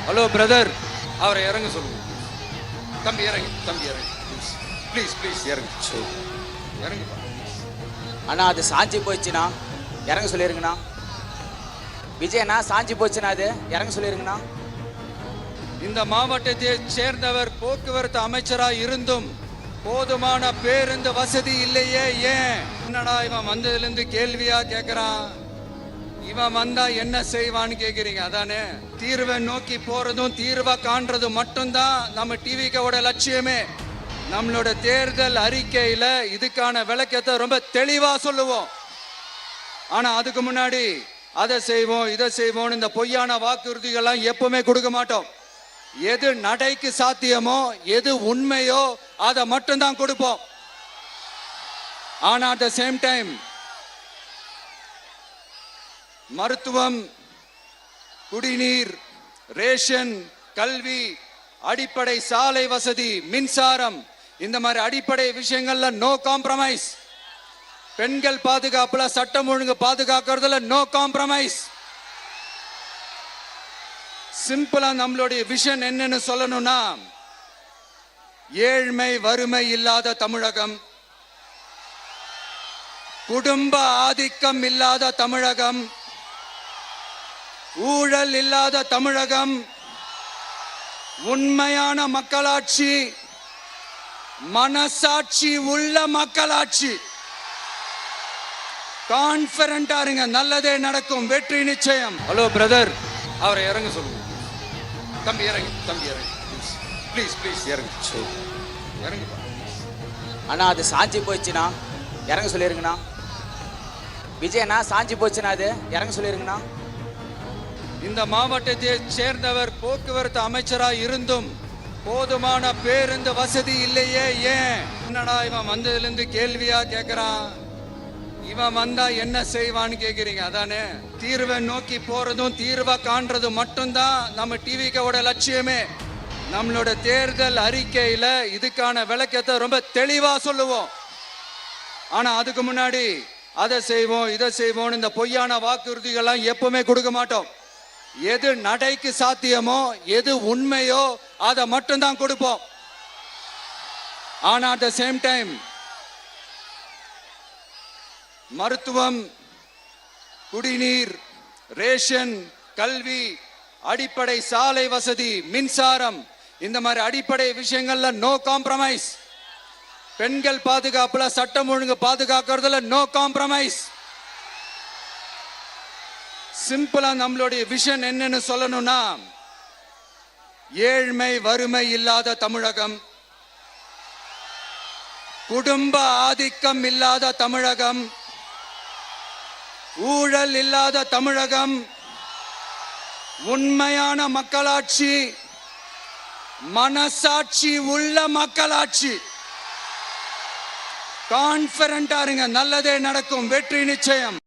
Hello brother, அவரை இறங்க சொல்லுங்க. தம்பி இறங்கி, தம்பி இறங்கி, ப்ளீஸ் ப்ளீஸ் இறங்கு. இறங்கி அண்ணா, அது சாஞ்சி போச்சுண்ணா, இறங்க சொல்லிருங்கண்ணா. விஜயண்ணா, சாஞ்சி போச்சுண்ணா, அது இறங்க சொல்லிருங்கண்ணா. இந்த மாவட்டத்தை சேர்ந்தவர் போக்குவரத்து அமைச்சரா இருந்தும் போதுமான பேருந்து வசதி இல்லையே, ஏன்? என்னடா இவன் வந்ததுல இருந்து கேள்வியா கேக்குறான். இவன் வந்தா என்ன செய்வான்னு கேக்குறீங்க, அதானே? தீர்வை நோக்கி போறதும் தீர்வை காண்றதும் மட்டும்தான் நம்ம டிவிக்கோட லட்சியமே. நம்மளோட தேர்தல் அறிக்கையில இதுக்கான விளக்கத்தை ரொம்ப தெளிவா சொல்லுவோம். ஆனா அதுக்கு முன்னாடி அதை செய்வோம் இதை செய்வோம் இந்த பொய்யான வாக்குறுதிகள்லாம் எப்பவுமே கொடுக்க மாட்டோம். எது நடைக்கு சாத்தியமோ, எது உண்மையோ அதை மட்டும்தான் கொடுப்போம். ஆனா அட் த சேம் டைம் மருத்துவம், குடிநீர், ரேஷன், கல்வி, அடிப்படை சாலை வசதி, மின்சாரம், இந்த மாதிரி அடிப்படை விஷயங்கள்ல நோ காம்ப்ரமைஸ். பெண்கள் பாதுகாப்புல, சட்டம் ஒழுங்கு பாதுகாக்கிறதுல நோ காம்ப்ரமைஸ். சிம்பிளா நம்மளுடைய விஷன் என்னன்னு சொல்லணும்னா, ஏழ்மை வறுமை இல்லாத தமிழகம், குடும்ப ஆதிக்கம் இல்லாத தமிழகம், ஊழல் இல்லாத தமிழகம், உண்மையான மக்களாட்சி, மனசாட்சி உள்ள மக்களாட்சி. கான்பிடண்டா இருங்க, நல்லதே நடக்கும், வெற்றி நிச்சயம். ஹலோ பிரதர், அவரை இறங்க சொல்லுங்க. தம்பி இறங்கி, தம்பி இறங்கி, ப்ளீஸ் ப்ளீஸ் இறங்கு. இறங்கி அண்ணா, அது சாஞ்சி போச்சுண்ணா, இறங்க சொல்லிருங்கண்ணா. விஜயண்ணா, சாஞ்சி போச்சுண்ணா, அது இறங்க சொல்லிருங்கண்ணா. இந்த மாவட்டத்தை சேர்ந்தவர் போக்குவரத்து அமைச்சரா இருந்தும் போதுமான பேருந்து வசதி இல்லையே, ஏன்? என்னடா இவன் வந்ததுல இருந்து கேள்வியா கேக்குறான். இவன் வந்தா என்ன செய்வான்னு கேக்குறீங்க, அதானே? தீர்வை நோக்கி போறதும் தீர்வை காண்றதும் மட்டும்தான் நம்ம டிவிக்கோட லட்சியமே. நம்மளோட தேர்தல் அறிக்கையில இதுக்கான விளக்கத்தை ரொம்ப தெளிவா சொல்லுவோம். ஆனா அதுக்கு முன்னாடி அதை செய்வோம் இதை செய்வோம் இந்த பொய்யான வாக்குறுதிகள்லாம் எப்பவுமே கொடுக்க மாட்டோம். எது நடைக்கு சாத்தியமோ, எது உண்மையோ அதை மட்டும்தான் கொடுப்போம். ஆனா அட் த சேம் டைம் மருத்துவம், குடிநீர், ரேஷன், கல்வி, அடிப்படை சாலை வசதி, மின்சாரம், இந்த மாதிரி அடிப்படை விஷயங்கள்ல நோ காம்ப்ரமைஸ். பெண்கள் பாதுகாப்புல, சட்டம் ஒழுங்கு பாதுகாக்கிறதுல நோ காம்ப்ரமைஸ். சிம்பிளா நம்மளுடைய விஷன் என்னன்னு சொல்லணும்னா, ஏழ்மை வறுமை இல்லாத தமிழகம், குடும்ப ஆதிக்கம் இல்லாத தமிழகம், ஊழல் இல்லாத தமிழகம், உண்மையான மக்களாட்சி, மனசாட்சி உள்ள மக்களாட்சி. கான்பிடண்டா இருங்க, நல்லதே நடக்கும், வெற்றி நிச்சயம்.